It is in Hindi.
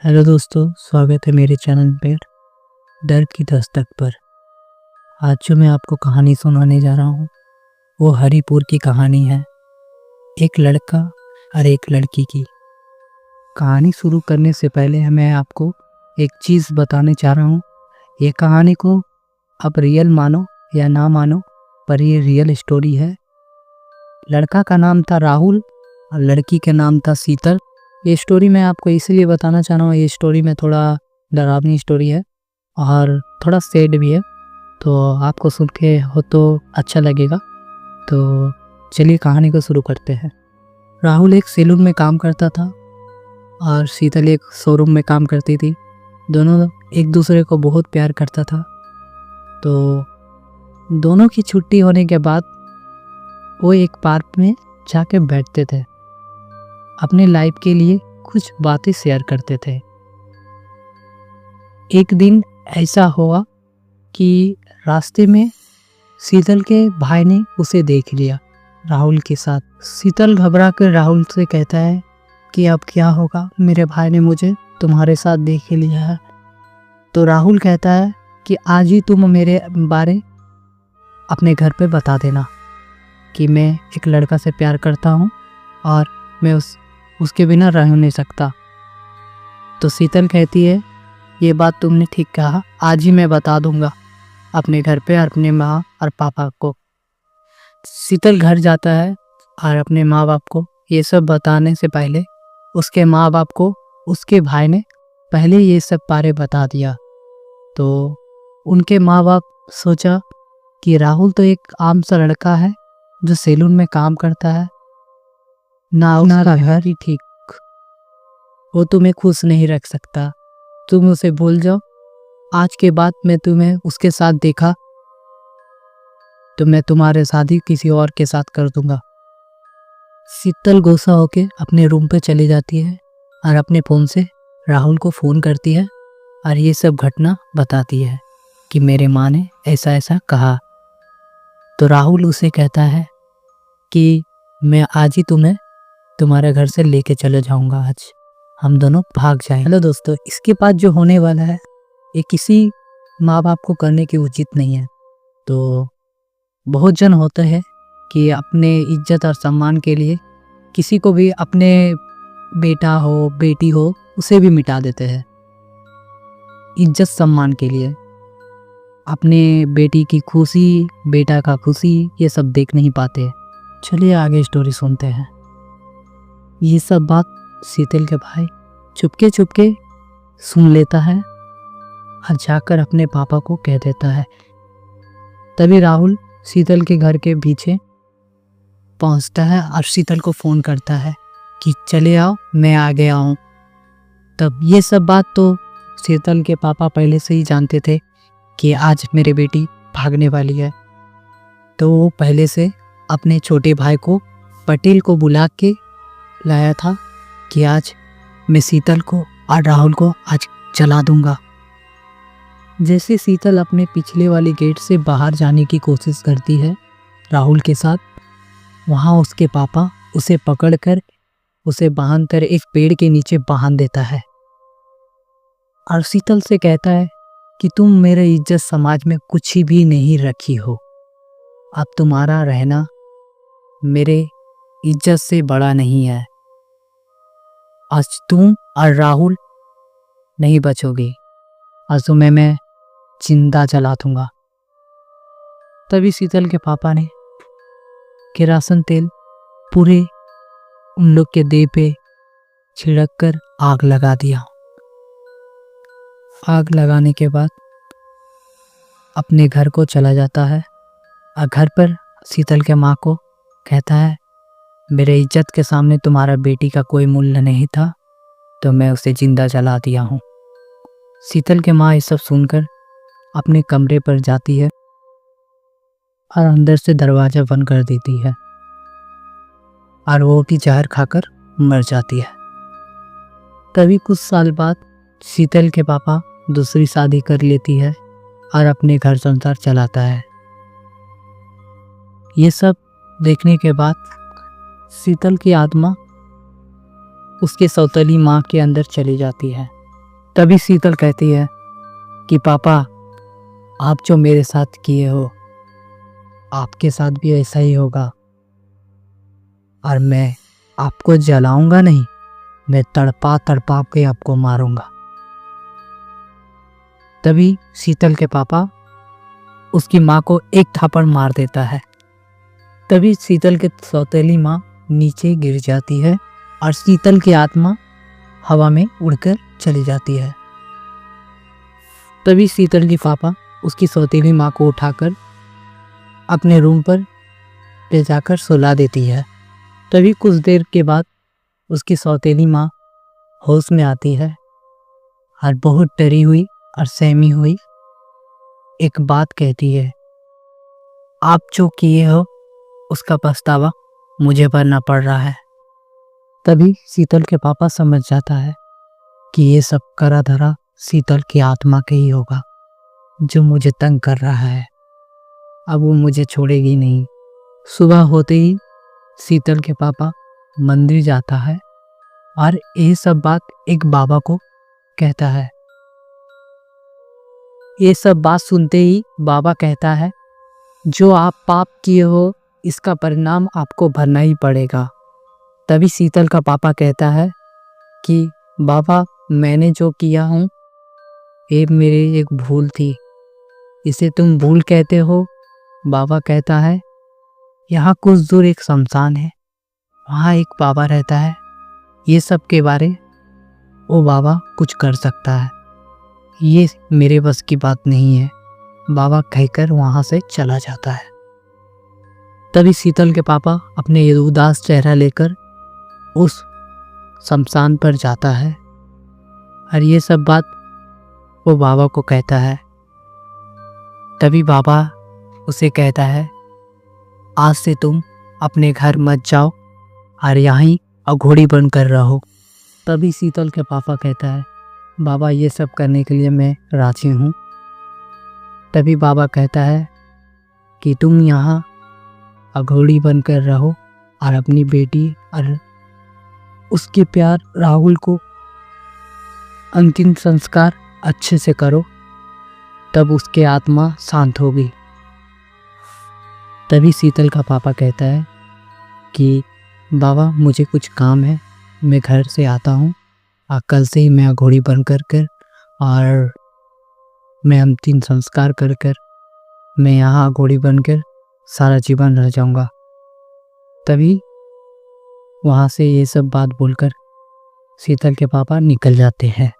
हेलो दोस्तों, स्वागत है मेरे चैनल पर डर की दस्तक पर। आज जो मैं आपको कहानी सुनाने जा रहा हूँ वो हरिपुर की कहानी है। एक लड़का और एक लड़की की। कहानी शुरू करने से पहले मैं आपको एक चीज़ बताने चाह रहा हूँ। ये कहानी को आप रियल मानो या ना मानो, पर ये रियल स्टोरी है। लड़का का नाम था राहुल और लड़की का नाम था शीतल। ये स्टोरी मैं आपको इसलिए बताना चाह रहा हूँ, ये स्टोरी में थोड़ा डरावनी स्टोरी है और थोड़ा सैड भी है, तो आपको सुन के हो तो अच्छा लगेगा। तो चलिए कहानी को शुरू करते हैं। राहुल एक सैलून में काम करता था और शीतल एक शोरूम में काम करती थी। दोनों एक दूसरे को बहुत प्यार करता था। तो दोनों की छुट्टी होने के बाद वो एक पार्क में जाके बैठते थे, अपने लाइफ के लिए कुछ बातें शेयर करते थे। एक दिन ऐसा हुआ कि रास्ते में शीतल के भाई ने उसे देख लिया राहुल के साथ। शीतल घबरा कर राहुल से कहता है कि अब क्या होगा, मेरे भाई ने मुझे तुम्हारे साथ देख लिया है। तो राहुल कहता है कि आज ही तुम मेरे बारे अपने घर पे बता देना कि मैं एक लड़का से प्यार करता हूँ और मैं उसके बिना रह नहीं सकता। तो शीतल कहती है, ये बात तुमने ठीक कहा, आज ही मैं बता दूंगा अपने घर पे और अपने माँ और पापा को। शीतल घर जाता है और अपने माँ बाप को ये सब बताने से पहले उसके माँ बाप को उसके भाई ने पहले ये सब बारे बता दिया। तो उनके माँ बाप सोचा कि राहुल तो एक आम सा लड़का है जो सैलून में काम करता है, ना उसका घर ही ठीक, वो तुम्हें खुश नहीं रख सकता। तुम उसे भूल जाओ। आज के बाद मैं तुम्हें उसके साथ देखा तो मैं तुम्हारे शादी किसी और के साथ कर दूंगा। शीतल गुस्सा होके अपने रूम पे चली जाती है और अपने फ़ोन से राहुल को फ़ोन करती है और ये सब घटना बताती है कि मेरे माँ ने ऐसा ऐसा कहा। तो राहुल उसे कहता है कि मैं आज ही तुम्हें तुम्हारे घर से लेके चले जाऊंगा, आज हम दोनों भाग जाएं। हेलो दोस्तों, इसके बाद जो होने वाला है ये किसी माँ बाप को करने की उचित नहीं है। तो बहुत जन होता है कि अपने इज्जत और सम्मान के लिए किसी को भी, अपने बेटा हो बेटी हो, उसे भी मिटा देते हैं इज्जत सम्मान के लिए। अपने बेटी की खुशी, बेटा का खुशी, ये सब देख नहीं पाते। चलिए आगे स्टोरी सुनते हैं। ये सब बात शीतल के भाई चुपके चुपके सुन लेता है और जाकर अपने पापा को कह देता है। तभी राहुल शीतल के घर के पीछे पहुंचता है और शीतल को फ़ोन करता है कि चले आओ, मैं आ गया हूँ। तब ये सब बात तो शीतल के पापा पहले से ही जानते थे कि आज मेरी बेटी भागने वाली है। तो वो पहले से अपने छोटे भाई को, पटेल को बुला के लाया था कि आज मैं शीतल को और राहुल को आज जला दूंगा। जैसे शीतल अपने पिछले वाले गेट से बाहर जाने की कोशिश करती है राहुल के साथ, वहाँ उसके पापा उसे पकड़कर उसे बांधकर एक पेड़ के नीचे बांध देता है और शीतल से कहता है कि तुम मेरे इज्जत समाज में कुछ भी नहीं रखी हो, अब तुम्हारा रहना मेरे इज्जत से बड़ा नहीं है। आज तुम और राहुल नहीं बचोगे, आज तुम्हें मैं जिंदा जला दूंगा। तभी शीतल के पापा ने केरासन तेल पूरे उन लोग के देह पे छिड़क कर आग लगा दिया। आग लगाने के बाद अपने घर को चला जाता है और घर पर शीतल के माँ को कहता है, मेरे इज्जत के सामने तुम्हारा बेटी का कोई मूल्य नहीं था, तो मैं उसे जिंदा जला दिया हूँ। शीतल के माँ ये सब सुनकर अपने कमरे पर जाती है और अंदर से दरवाज़ा बंद कर देती है और वो भी जहर खाकर मर जाती है। तभी कुछ साल बाद शीतल के पापा दूसरी शादी कर लेती है और अपने घर संसार चलाता है। ये सब देखने के बाद शीतल की आत्मा उसके सौतेली माँ के अंदर चली जाती है तभी शीतल कहती है कि पापा, आप जो मेरे साथ किए हो आपके साथ भी ऐसा ही होगा, और मैं आपको जलाऊंगा नहीं, मैं तड़पा तड़पा के आपको मारूंगा। तभी शीतल के पापा उसकी माँ को एक थप्पड़ मार देता है। तभी शीतल के सौतेली माँ नीचे गिर जाती है और शीतल की आत्मा हवा में उड़कर चली जाती है। तभी शीतल के पापा उसकी सौतेली माँ को उठाकर अपने रूम पर ले जाकर सुला देती है। तभी कुछ देर के बाद उसकी सौतेली माँ होश में आती है और बहुत डरी हुई और सहमी हुई एक बात कहती है, आप जो किए हो उसका पछतावा मुझे भरना पड़ रहा है। तभी शीतल के पापा समझ जाता है कि ये सब करा धरा शीतल की आत्मा के ही होगा जो मुझे तंग कर रहा है, अब वो मुझे छोड़ेगी नहीं। सुबह होते ही शीतल के पापा मंदिर जाता है और ये सब बात एक बाबा को कहता है। ये सब बात सुनते ही बाबा कहता है, जो आप पाप किए हो इसका परिणाम आपको भरना ही पड़ेगा। तभी शीतल का पापा कहता है कि बाबा, मैंने जो किया हूँ ये मेरी एक भूल थी, इसे तुम भूल कहते हो। बाबा कहता है, यहाँ कुछ दूर एक शमशान है, वहाँ एक बाबा रहता है, ये सब के बारे वो बाबा कुछ कर सकता है, ये मेरे बस की बात नहीं है। बाबा कहकर वहाँ से चला जाता है। तभी शीतल के पापा अपने ये उदास चेहरा लेकर उस शमशान पर जाता है और ये सब बात वो बाबा को कहता है। तभी बाबा उसे कहता है, आज से तुम अपने घर मत जाओ और यहीं अघोड़ी बनकर रहो। तभी शीतल के पापा कहता है, बाबा ये सब करने के लिए मैं राजी हूँ। तभी बाबा कहता है कि तुम यहाँ अघोड़ी बनकर रहो और अपनी बेटी और उसके प्यार राहुल को अंतिम संस्कार अच्छे से करो, तब उसकी आत्मा शांत होगी। तभी शीतल का पापा कहता है कि बाबा मुझे कुछ काम है, मैं घर से आता हूँ और कल से ही मैं अघोड़ी बन कर और मैं अंतिम संस्कार कर मैं यहाँ अघोड़ी बनकर सारा जीवन रह जाऊँगा। तभी वहाँ से ये सब बात बोलकर शीतल के पापा निकल जाते हैं।